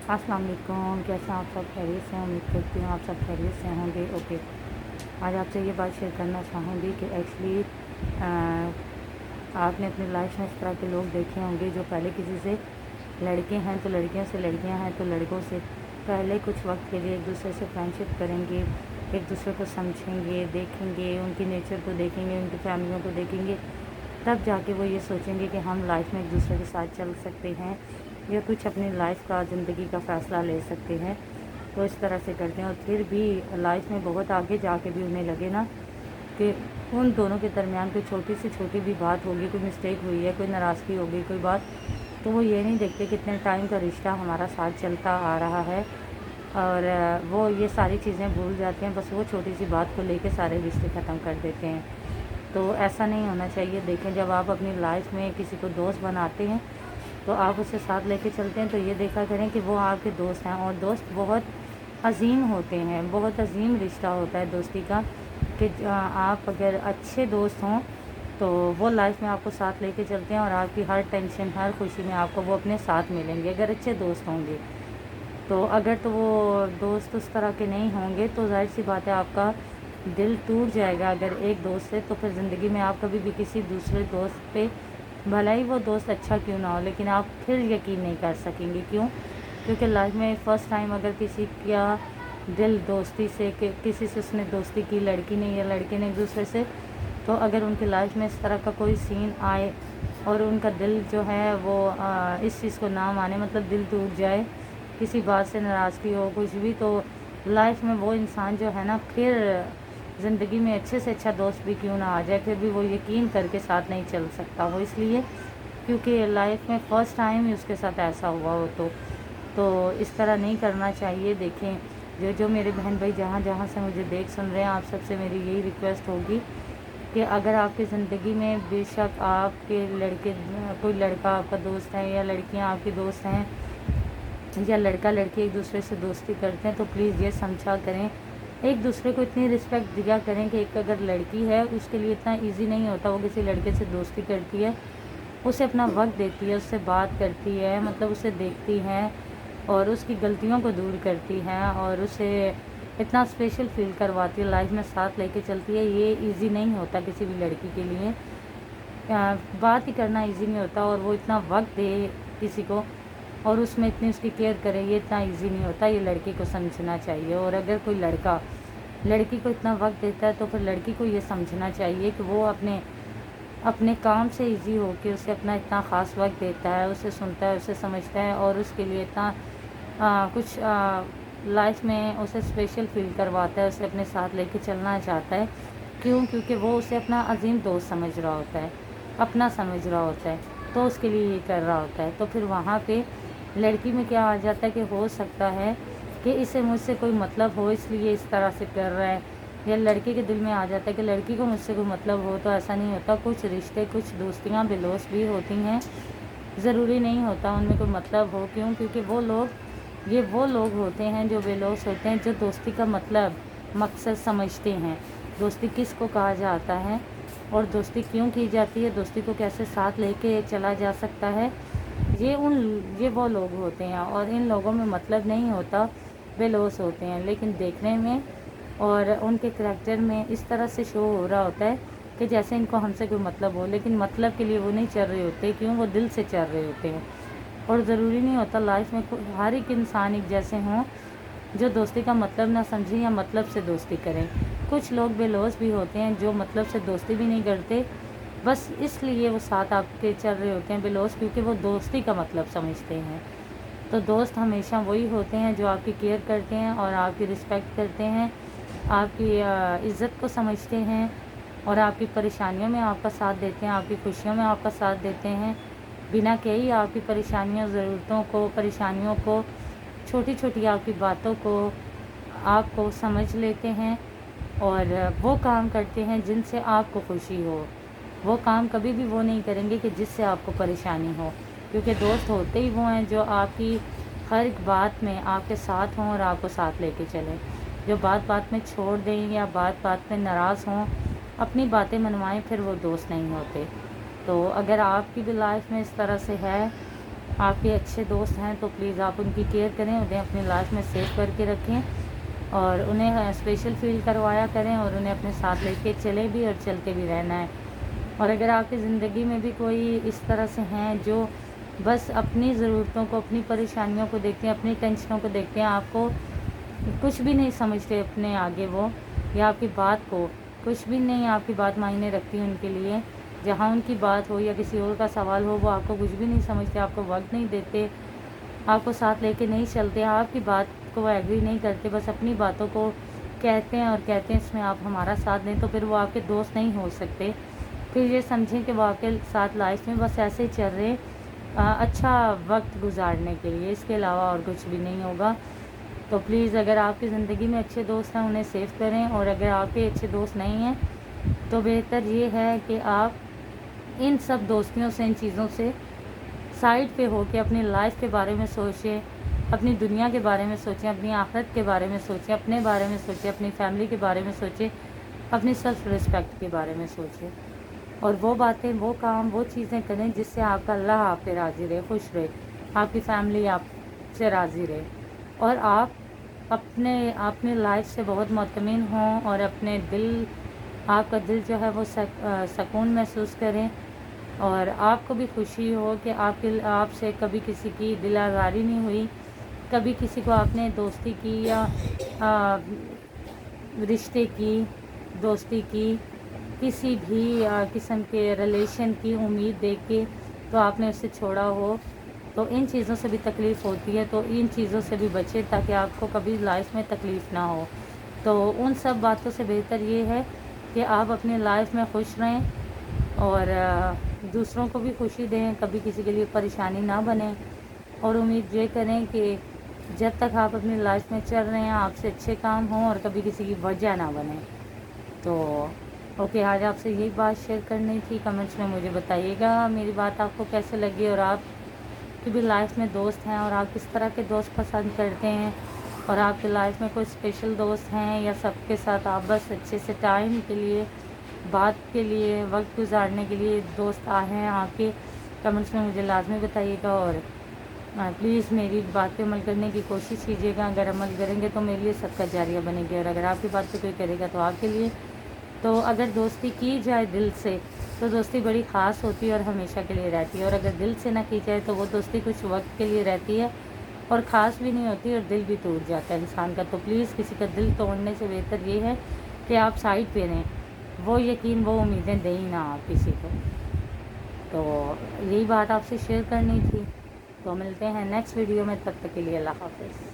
अस्सलाम वालेकुम। कैसे हैं आप सब? खैरियत से हैं? उम्मीद करती हूँ आप सब खैरियत से होंगे। ओके, आज आपसे ये बात शेयर करना चाहूँगी कि एक्चुअली आपने अपनी लाइफ में इस तरह के लोग देखे होंगे जो पहले किसी से, लड़के हैं तो लड़कियों से, लड़कियां हैं तो लड़कों से, पहले कुछ वक्त के लिए एक दूसरे से फ्रेंडशिप करेंगे, एक दूसरे को समझेंगे, देखेंगे, उनकी नेचर को देखेंगे, उनकी फैमिलियों को देखेंगे, तब जाके वो ये सोचेंगे कि हम लाइफ में एक दूसरे के साथ चल सकते हैं या कुछ अपनी लाइफ का, ज़िंदगी का फ़ैसला ले सकते हैं। तो इस तरह से करते हैं और फिर भी लाइफ में बहुत आगे जाके भी उन्हें लगे ना कि उन दोनों के दरमियान कोई छोटी से छोटी भी बात होगी, कोई मिस्टेक हुई है, कोई नाराज़गी हो गई, कोई बात, तो वो ये नहीं देखते कितने टाइम का रिश्ता हमारा साथ चलता आ रहा है और वो ये सारी चीज़ें भूल जाते हैं। बस वो छोटी सी बात को लेके सारे रिश्ते ख़त्म कर देते हैं। तो ऐसा नहीं होना चाहिए। देखें, जब आप अपनी लाइफ में किसी को दोस्त बनाते हैं तो आप उसे साथ लेके चलते हैं तो ये देखा करें कि वो आपके दोस्त हैं और दोस्त बहुत अजीम होते हैं, बहुत अजीम रिश्ता होता है दोस्ती का कि आप अगर अच्छे दोस्त हों तो वो लाइफ में आपको साथ लेके चलते हैं और आपकी हर टेंशन, हर खुशी में आपको वो अपने साथ मिलेंगे अगर अच्छे दोस्त होंगे। तो अगर तो वो दोस्त उस तरह के नहीं होंगे तो ज़ाहिर सी बात है आपका दिल टूट जाएगा अगर एक दोस्त से। तो फिर ज़िंदगी में आप कभी भी किसी दूसरे दोस्त पे, भला ही वो दोस्त अच्छा क्यों ना हो, लेकिन आप फिर यकीन नहीं कर सकेंगे। क्यों? क्योंकि लाइफ में फ़र्स्ट टाइम अगर किसी का दिल दोस्ती से, किसी से उसने दोस्ती की, लड़की ने या लड़के ने एक दूसरे से, तो अगर उनकी लाइफ में इस तरह का कोई सीन आए और उनका दिल जो है वो इस चीज़ को ना माने, मतलब दिल टूट जाए, किसी बात से नाराज़गी हो, कुछ भी, तो लाइफ में वो इंसान जो है ना फिर ज़िंदगी में अच्छे से अच्छा दोस्त भी क्यों ना आ जाए, फिर भी वो यकीन करके साथ नहीं चल सकता। वो इसलिए क्योंकि लाइफ में फ़र्स्ट टाइम ही उसके साथ ऐसा हुआ हो। तो इस तरह नहीं करना चाहिए। देखें, जो जो मेरे बहन भाई जहाँ जहाँ से मुझे देख सुन रहे हैं, आप सबसे मेरी यही रिक्वेस्ट होगी कि अगर आपकी ज़िंदगी में बेशक आपके लड़के, कोई लड़का आपका दोस्त है या लड़कियाँ आपकी दोस्त हैं या लड़का लड़की एक दूसरे से दोस्ती करते हैं, तो प्लीज़ ये समझा करें, एक दूसरे को इतनी रिस्पेक्ट दिया करें कि एक अगर लड़की है उसके लिए इतना इजी नहीं होता, वो किसी लड़के से दोस्ती करती है, उसे अपना वक्त देती है, उससे बात करती है, मतलब उसे देखती है और उसकी गलतियों को दूर करती है और उसे इतना स्पेशल फील करवाती है, लाइफ में साथ लेके चलती है। ये इजी नहीं होता किसी भी लड़की के लिए, बात ही करना इजी नहीं होता और वो इतना वक्त दे किसी को और उसमें इतनी उसकी केयर करे, ये इतना इजी नहीं होता। ये लड़की को समझना चाहिए। और अगर कोई लड़का लड़की को इतना वक्त देता है तो फिर लड़की को ये समझना चाहिए कि वो अपने अपने काम से इजी हो के उसे अपना इतना ख़ास वक्त देता है, उसे सुनता है, उसे समझता है और उसके लिए इतना कुछ लाइफ में उसे स्पेशल फील करवाता है, उसे अपने साथ लेके चलना चाहता है। क्यों? क्योंकि वो उसे अपना अजीम दोस्त समझ रहा होता है, अपना समझ रहा होता है, तो उसके लिए ये कर रहा होता है। तो फिर वहाँ पे लड़की में क्या आ जाता है कि हो सकता है कि इसे मुझसे कोई मतलब हो इसलिए इस तरह से कर रहा है, या लड़के के दिल में आ जाता है कि लड़की को मुझसे कोई मतलब हो। तो ऐसा नहीं होता। कुछ रिश्ते, कुछ दोस्तियाँ बेलोस भी होती हैं, ज़रूरी नहीं होता उनमें कोई मतलब हो। क्यों? क्योंकि वो लोग होते हैं जो बेलोस होते हैं, जो दोस्ती का मतलब, मकसद समझते हैं, दोस्ती किस को कहा जाता है और दोस्ती क्यों की जाती है, दोस्ती को कैसे साथ लेके चला जा सकता है। ये वो लोग होते हैं और इन लोगों में मतलब नहीं होता, बेलोस होते हैं, लेकिन देखने में और उनके करैक्टर में इस तरह से शो हो रहा होता है कि जैसे इनको हमसे कोई मतलब हो, लेकिन मतलब के लिए वो नहीं चल रहे होते। क्यों? वो दिल से चल रहे होते हैं। और ज़रूरी नहीं होता लाइफ में हर एक इंसान एक जैसे हों जो दोस्ती का मतलब ना समझें या मतलब से दोस्ती करें। कुछ लोग बेलौस भी होते हैं जो मतलब से दोस्ती भी नहीं करते, बस इसलिए वो साथ आपके चल रहे होते हैं बेलौस, क्योंकि वो दोस्ती का मतलब समझते हैं। तो दोस्त हमेशा वही होते हैं जो आपकी केयर करते हैं और आपकी रिस्पेक्ट करते हैं, आपकी इज़्ज़त को समझते हैं और आपकी परेशानियों में आपका साथ देते हैं, आपकी खुशियों में आपका साथ देते हैं, बिना कहे ही आपकी परेशानियों, ज़रूरतों को, परेशानियों को, छोटी छोटी आपकी बातों को आपको समझ लेते हैं और वो काम करते हैं जिनसे आपको खुशी हो। वो काम कभी भी वो नहीं करेंगे कि जिससे आपको परेशानी हो, क्योंकि दोस्त होते ही वो हैं जो आपकी हर एक बात में आपके साथ हों और आपको साथ लेके चलें। जो बात बात में छोड़ दें या बात बात में नाराज़ हों, अपनी बातें मनवाएं, फिर वो दोस्त नहीं होते। तो अगर आपकी भी लाइफ में इस तरह से है, آپ کے اچھے دوست ہیں تو پلیز آپ ان کی کیئر کریں، انہیں اپنی لائف میں سیو کر کے رکھیں اور انہیں اسپیشل فیل کروایا کریں اور انہیں اپنے ساتھ لے کے چلے بھی اور چلتے بھی رہنا ہے۔ اور اگر آپ کی زندگی میں بھی کوئی اس طرح سے ہیں جو بس اپنی ضرورتوں کو، اپنی پریشانیوں کو دیکھتے ہیں، اپنی ٹینشنوں کو دیکھتے ہیں، آپ کو کچھ بھی نہیں سمجھتے اپنے آگے وہ، یا آپ کی بات کو کچھ بھی نہیں آپ کی بات معنی رکھتی ان کے لیے، جہاں ان کی بات ہو یا کسی اور کا سوال ہو وہ آپ کو کچھ بھی نہیں سمجھتے، آپ کو وقت نہیں دیتے، آپ کو ساتھ لے کے نہیں چلتے، آپ کی بات کو وہ ایگری نہیں کرتے، بس اپنی باتوں کو کہتے ہیں اور کہتے ہیں اس میں آپ ہمارا ساتھ دیں، تو پھر وہ آپ کے دوست نہیں ہو سکتے۔ پھر یہ سمجھیں کہ وہ آپ کے ساتھ لائف میں بس ایسے ہی چل رہے اچھا وقت گزارنے کے لیے، اس کے علاوہ اور کچھ بھی نہیں ہوگا۔ تو پلیز اگر آپ کی زندگی میں اچھے دوست ہیں انہیں سیو کریں، اور اگر آپ کے اچھے دوست نہیں ہیں تو بہتر یہ ہے کہ آپ ان سب دوستیوں سے، ان چیزوں سے سائڈ پہ ہو کے اپنی لائف کے بارے میں سوچیں، اپنی دنیا کے بارے میں سوچیں، اپنی آخرت کے بارے میں سوچیں، اپنے بارے میں سوچیں، اپنی فیملی کے بارے میں سوچیں، اپنی سیلف رسپیکٹ کے بارے میں سوچیں، اور وہ باتیں، وہ کام، وہ چیزیں کریں جس سے آپ کا اللہ آپ پہ راضی رہے، خوش رہے، آپ کی فیملی آپ سے راضی رہے، اور آپ اپنے لائف سے بہت مطمئن ہوں، اور اپنے دل، آپ کا دل جو ہے وہ سکون محسوس کریں، اور آپ کو بھی خوشی ہو کہ آپ سے کبھی کسی کی دل آزاری نہیں ہوئی، کبھی کسی کو آپ نے دوستی کی یا رشتے کی، دوستی کی، کسی بھی قسم کے ریلیشن کی امید دیکھ کے تو آپ نے اسے چھوڑا ہو، تو ان چیزوں سے بھی تکلیف ہوتی ہے، تو ان چیزوں سے بھی بچیں تاکہ آپ کو کبھی لائف میں تکلیف نہ ہو۔ تو ان سب باتوں سے بہتر یہ ہے کہ آپ اپنی لائف میں خوش رہیں اور دوسروں کو بھی خوشی دیں، کبھی کسی کے لیے پریشانی نہ بنیں، اور امید یہ کریں کہ جب تک آپ اپنی لائف میں چل رہے ہیں آپ سے اچھے کام ہوں اور کبھی کسی کی وجہ نہ بنے۔ تو اوکے، آج آپ سے یہی بات شیئر کرنی تھی، کمنٹس میں مجھے بتائیے گا میری بات آپ کو کیسے لگی، اور آپ کی بھی لائف میں دوست ہیں اور آپ کس طرح کے دوست پسند کرتے ہیں، اور آپ کی لائف میں کوئی اسپیشل دوست ہیں یا سب کے ساتھ آپ بس اچھے سے ٹائم کے لیے، بات کے لیے، وقت گزارنے کے لیے دوست ہیں آپ کے، کمنٹس میں مجھے لازمی بتائیے گا، اور پلیز میری بات پہ عمل کرنے کی کوشش کیجیے گا، اگر عمل کریں گے تو میرے لیے صدقہ جاریہ بنے گی، اور اگر آپ کی بات پہ کوئی کرے گا تو آپ کے لیے۔ تو اگر دوستی کی جائے دل سے تو دوستی بڑی خاص ہوتی ہے اور ہمیشہ کے لیے رہتی ہے، اور اگر دل سے نہ کی جائے تو وہ دوستی کچھ وقت کے لیے رہتی ہے اور خاص بھی نہیں ہوتی، اور دل بھی ٹوٹ جاتا ہے انسان کا۔ تو پلیز کسی کا دل توڑنے سے بہتر یہ ہے کہ آپ سائڈ پہ رہیں، وہ یقین، وہ امیدیں دیں ہی نہ آپ کسی کو۔ تو یہی بات آپ سے شیئر کرنی تھی، تو ملتے ہیں نیکسٹ ویڈیو میں، تب تک کے لیے اللہ حافظ۔